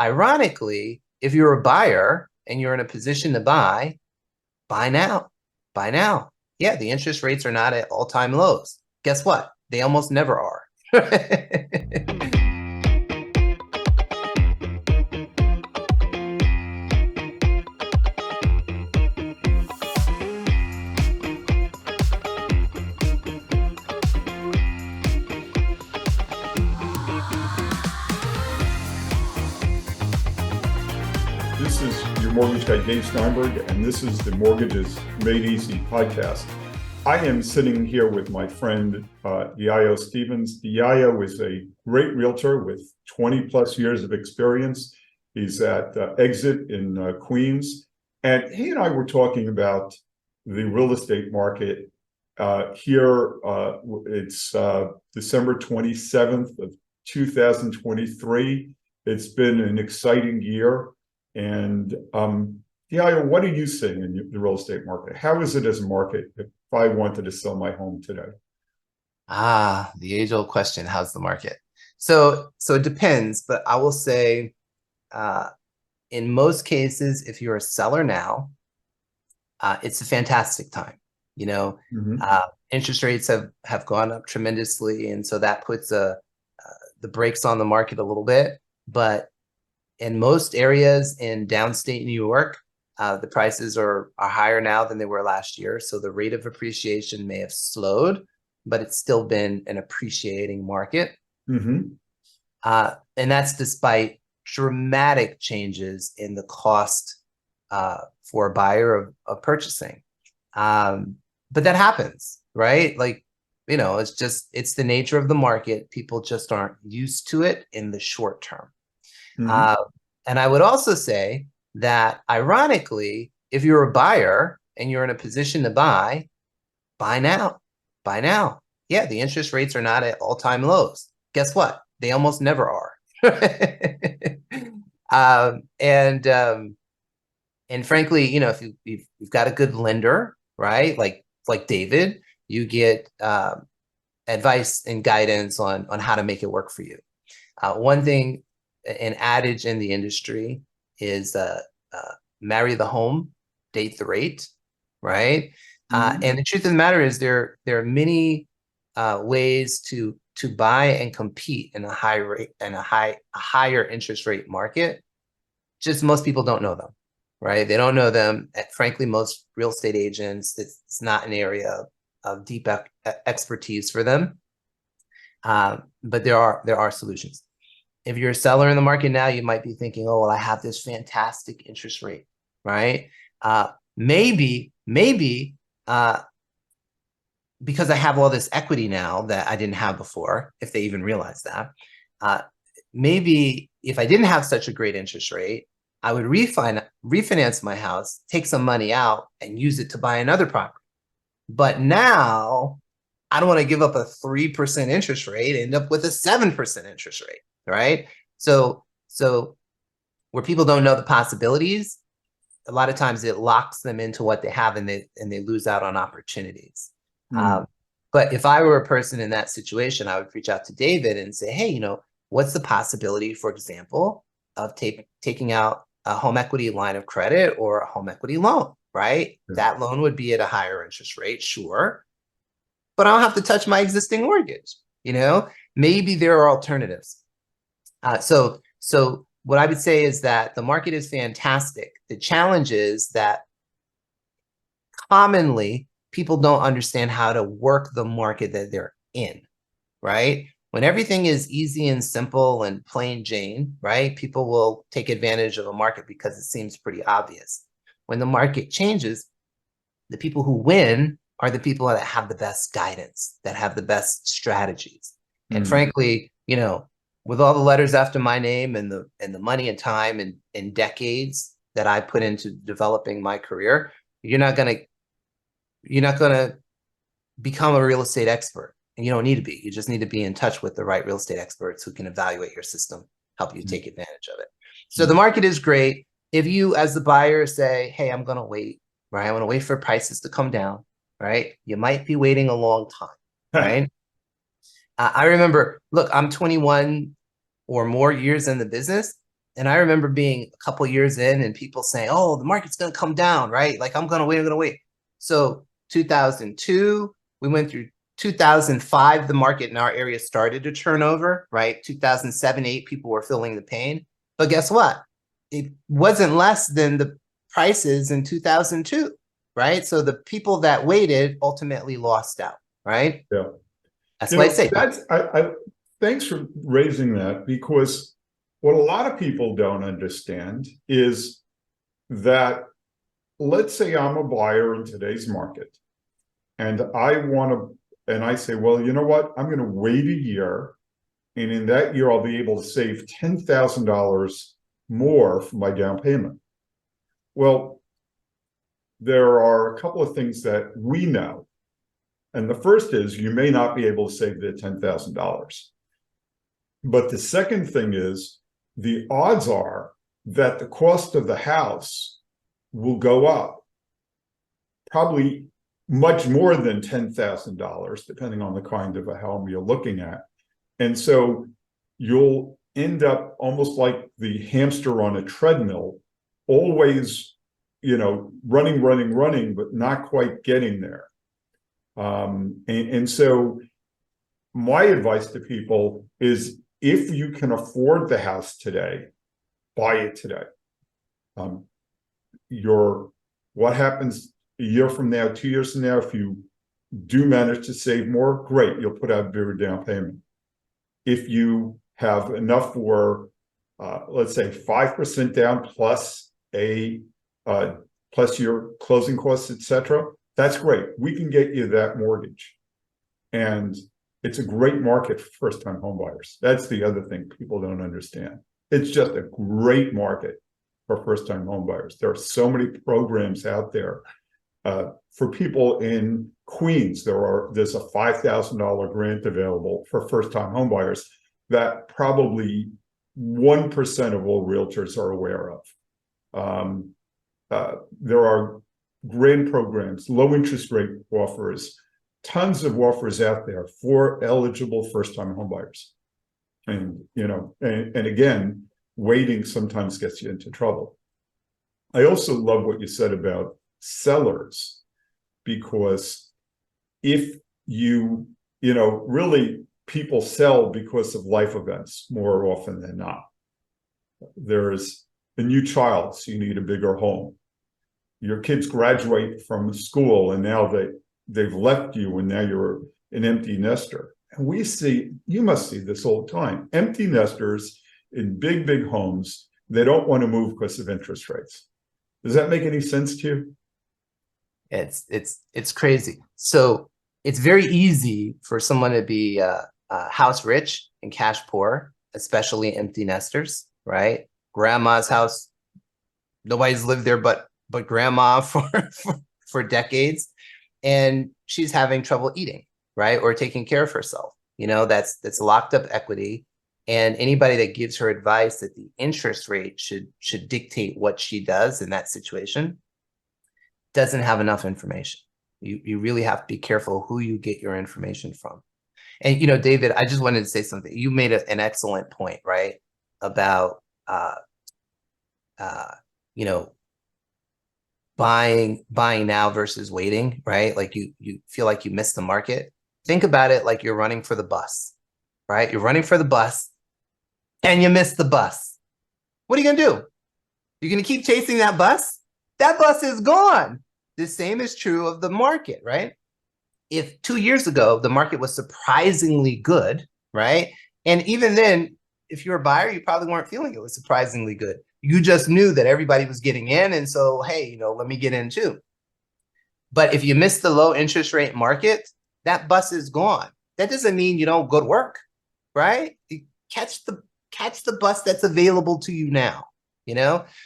Ironically, if you're a buyer and you're in a position to buy now, buy now. Yeah, the interest rates are not at all-time lows. Guess what? They almost never are. This is your mortgage guy, Dave Steinberg, and this is the Mortgages Made Easy podcast. I am sitting here with my friend, Diallo Stevens. Diallo is a great realtor with 20 plus years of experience. He's at EXIT in Queens. And he and I were talking about the real estate market here. It's December 27th of 2023. It's been an exciting year. And Diallo, what are you seeing in the real estate market? How is it as a market if I wanted to sell my home today? The age-old question, how's the market? So it depends, but I will say in most cases, if you're a seller now, it's a fantastic time. Interest rates have gone up tremendously, and so that puts the brakes on the market a little bit. But in most areas in downstate New York, the prices are higher now than they were last year. So the rate of appreciation may have slowed, but it's still been an appreciating market. And that's despite dramatic changes in the cost for a buyer of purchasing. But that happens, right? It's the nature of the market. People just aren't used to it in the short term. And I would also say that, ironically, if you're a buyer and you're in a position to buy now, buy now. Yeah, the interest rates are not at all-time lows. Guess what? They almost never are. And frankly, if you've got a good lender, right? Like David, you get advice and guidance on how to make it work for you. One thing, an adage in the industry is marry the home, date the rate, right? And the truth of the matter is there are many ways to buy and compete in a high rate and a higher interest rate market. Just most people don't know them, right? They don't know them. Frankly, most real estate agents, it's not an area of deep expertise for them. But there are solutions. If you're a seller in the market now, you might be thinking, oh, well, I have this fantastic interest rate, right? Maybe because I have all this equity now that I didn't have before, if they even realize that, maybe if I didn't have such a great interest rate, I would refinance my house, take some money out, and use it to buy another property. But now I don't want to give up a 3% interest rate, end up with a 7% interest rate. Right. So where people don't know the possibilities, a lot of times it locks them into what they have and they lose out on opportunities. But if I were a person in that situation, I would reach out to David and say, hey, what's the possibility, for example, of taking out a home equity line of credit or a home equity loan, right? That loan would be at a higher interest rate, sure, but I don't have to touch my existing mortgage. Maybe there are alternatives. So what I would say is that the market is fantastic. The challenge is that commonly people don't understand how to work the market that they're in, right? When everything is easy and simple and plain Jane, right? People will take advantage of a market because it seems pretty obvious. When the market changes, the people who win are the people that have the best guidance, that have the best strategies. And frankly, with all the letters after my name and the money and time and decades that I put into developing my career, you're not gonna become a real estate expert, and you don't need to be. You just need to be in touch with the right real estate experts who can evaluate your system, help you take advantage of it. So the market is great. If you, as the buyer, say, "Hey, I'm gonna wait, right? I'm gonna wait for prices to come down," right? You might be waiting a long time, right? I remember, look, I'm 21 or more years in the business, And I remember being a couple years in and people saying, oh, the market's going to come down, right? Like, I'm going to wait. So 2002, we went through 2005, the market in our area started to turn over, right? 2007, 8, people were feeling the pain. But guess what? It wasn't less than the prices in 2002, right? So the people that waited ultimately lost out, right? Yeah. That's why I say. Thanks for raising that, because what a lot of people don't understand is that, let's say I'm a buyer in today's market and I say, well, you know what? I'm going to wait a year, and in that year, I'll be able to save $10,000 more for my down payment. Well, there are a couple of things that we know. And the first is you may not be able to save the $10,000. But the second thing is the odds are that the cost of the house will go up probably much more than $10,000, depending on the kind of a home you're looking at. And so you'll end up almost like the hamster on a treadmill, always, running, but not quite getting there. And so my advice to people is, if you can afford the house today, buy it today. What happens a year from now, 2 years from now, if you do manage to save more, great, you'll put out a bigger down payment. If you have enough for, let's say 5% down plus plus your closing costs, etc., that's great. We can get you that mortgage. And it's a great market for first-time home buyers. That's the other thing people don't understand. It's just a great market for first-time home buyers. There are so many programs out there. For people in Queens, there's a $5,000 grant available for first-time home buyers that probably 1% of all realtors are aware of. There are grant programs, low interest rate offers, tons of offers out there for eligible first-time homebuyers. And, and again, waiting sometimes gets you into trouble. I also love what you said about sellers, because if really people sell because of life events more often than not. There's a new child, so you need a bigger home. Your kids graduate from school and now they've left you and now you're an empty nester. And you must see this all the time. Empty nesters in big homes, they don't want to move because of interest rates. Does that make any sense to you? It's crazy. So it's very easy for someone to be house rich and cash poor, especially empty nesters, right? Grandma's house, nobody's lived there but grandma for decades, and she's having trouble eating, right, or taking care of herself. That's locked up equity. And anybody that gives her advice that the interest rate should dictate what she does in that situation doesn't have enough information. You really have to be careful who you get your information from. And David, I just wanted to say something. You made an excellent point, right, about buying now versus waiting, right? Like you feel like you missed the market. Think about it like you're running for the bus, right? You're running for the bus and you missed the bus. What are you gonna do? You're gonna keep chasing that bus? That bus is gone. The same is true of the market, right? If 2 years ago, the market was surprisingly good, right? And even then, if you're a buyer, you probably weren't feeling it was surprisingly good. You just knew that everybody was getting in. And so, hey, let me get in too. But if you miss the low interest rate market, that bus is gone. That doesn't mean you don't go to work, right? You catch the bus that's available to you now,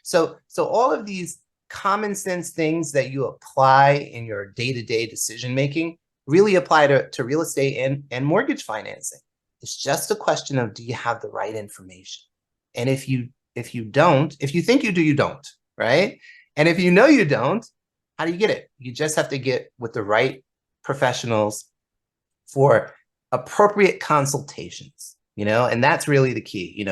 So all of these common sense things that you apply in your day-to-day decision-making really apply to real estate and mortgage financing. It's just a question of, do you have the right information? And if you think you do, you don't, right? And if you know you don't, how do you get it? You just have to get with the right professionals for appropriate consultations, and that's really the key,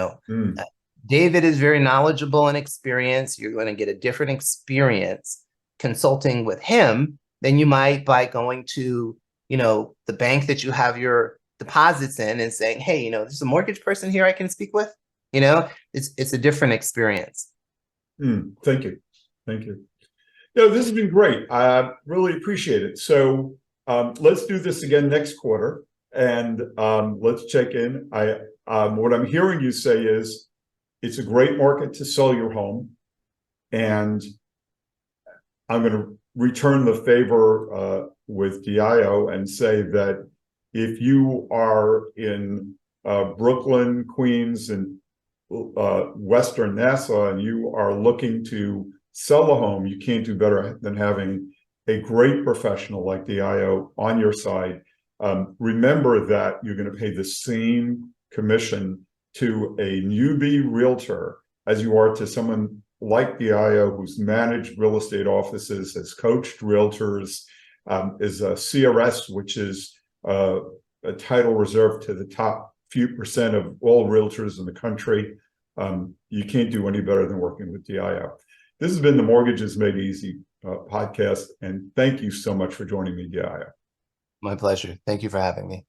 David is very knowledgeable and experienced. You're going to get a different experience consulting with him than you might by going to, the bank that you have your deposits in and saying, hey, there's a mortgage person here I can speak with. It's a different experience. Thank you. Thank you. This has been great. I really appreciate it. So let's do this again next quarter, and let's check in. What I'm hearing you say is it's a great market to sell your home, and I'm going to return the favor with Diallo and say that if you are in Brooklyn, Queens, and Western Nassau, and you are looking to sell a home, you can't do better than having a great professional like Diallo on your side. Remember that you're going to pay the same commission to a newbie realtor as you are to someone like Diallo, who's managed real estate offices, has coached realtors, is a CRS, which is a title reserved to the top few percent of all realtors in the country. You can't do any better than working with Diallo. This has been the Mortgages Made Easy podcast, and thank you so much for joining me, Diallo. My pleasure. Thank you for having me.